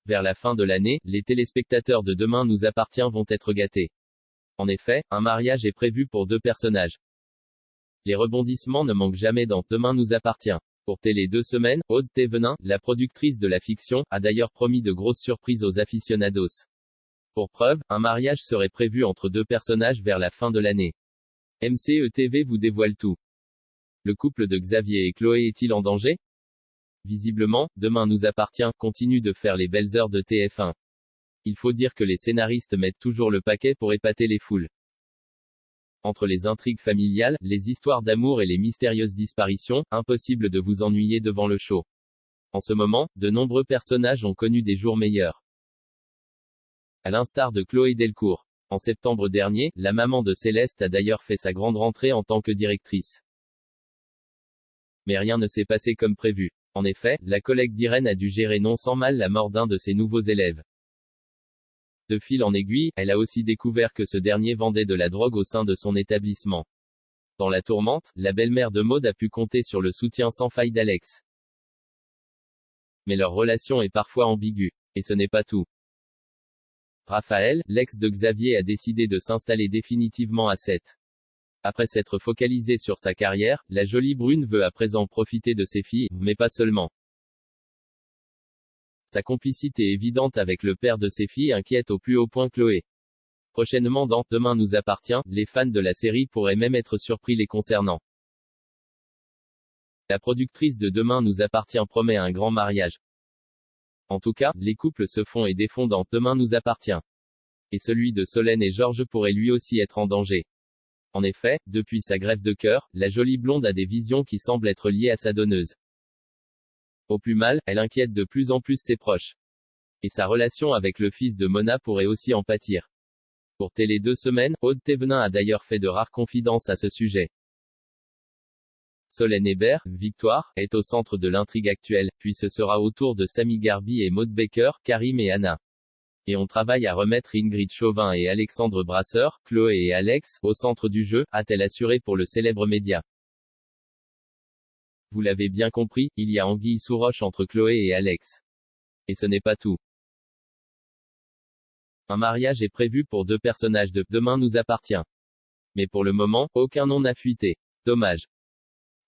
Vers la fin de l'année, les téléspectateurs de Demain nous appartient vont être gâtés. En effet, un mariage est prévu pour 2 personnages. Les rebondissements ne manquent jamais dans Demain nous appartient. Pour Télé 2 semaines, Aude Thévenin, la productrice de la fiction, a d'ailleurs promis de grosses surprises aux aficionados. Pour preuve, un mariage serait prévu entre 2 personnages vers la fin de l'année. MCE TV vous dévoile tout. Le couple de Xavier et Chloé est-il en danger? Visiblement, Demain nous appartient continue de faire les belles heures de TF1. Il faut dire que les scénaristes mettent toujours le paquet pour épater les foules. Entre les intrigues familiales, les histoires d'amour et les mystérieuses disparitions, impossible de vous ennuyer devant le show. En ce moment, de nombreux personnages ont connu des jours meilleurs. À l'instar de Chloé Delcourt. En septembre dernier, la maman de Céleste a d'ailleurs fait sa grande rentrée en tant que directrice. Mais rien ne s'est passé comme prévu. En effet, la collègue d'Irène a dû gérer non sans mal la mort d'un de ses nouveaux élèves. De fil en aiguille, elle a aussi découvert que ce dernier vendait de la drogue au sein de son établissement. Dans la tourmente, la belle-mère de Maud a pu compter sur le soutien sans faille d'Alex. Mais leur relation est parfois ambiguë. Et ce n'est pas tout. Raphaël, l'ex de Xavier, a décidé de s'installer définitivement à 7. Après s'être focalisé sur sa carrière, la jolie brune veut à présent profiter de ses filles, mais pas seulement. Sa complicité évidente avec le père de ses filles inquiète au plus haut point Chloé. Prochainement dans Demain nous appartient, les fans de la série pourraient même être surpris les concernant. La productrice de Demain nous appartient promet un grand mariage. En tout cas, les couples se font et défont dans Demain nous appartient. Et celui de Solène et Georges pourrait lui aussi être en danger. En effet, depuis sa greffe de cœur, la jolie blonde a des visions qui semblent être liées à sa donneuse. Au plus mal, elle inquiète de plus en plus ses proches. Et sa relation avec le fils de Mona pourrait aussi en pâtir. Pour Télé 2 semaines, Aude Thévenin a d'ailleurs fait de rares confidences à ce sujet. Solène Hébert, Victoire, est au centre de l'intrigue actuelle, puis ce sera au tour de Samy Garbi et Maud Baker, Karim et Anna. Et on travaille à remettre Ingrid Chauvin et Alexandre Brasseur, Chloé et Alex, au centre du jeu, a-t-elle assuré pour le célèbre média. Vous l'avez bien compris, il y a anguille sous roche entre Chloé et Alex. Et ce n'est pas tout. Un mariage est prévu pour 2 personnages de Demain nous appartient. Mais pour le moment, aucun nom n'a fuité. Dommage.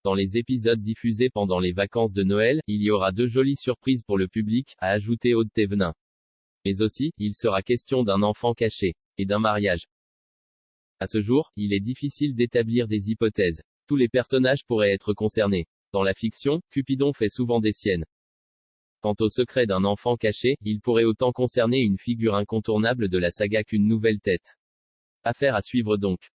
Dans les épisodes diffusés pendant les vacances de Noël, il y aura 2 jolies surprises pour le public, a ajouté Aude Thévenin. Mais aussi, il sera question d'un enfant caché. Et d'un mariage. À ce jour, il est difficile d'établir des hypothèses. Tous les personnages pourraient être concernés. Dans la fiction, Cupidon fait souvent des siennes. Quant au secret d'un enfant caché, il pourrait autant concerner une figure incontournable de la saga qu'une nouvelle tête. Affaire à suivre donc.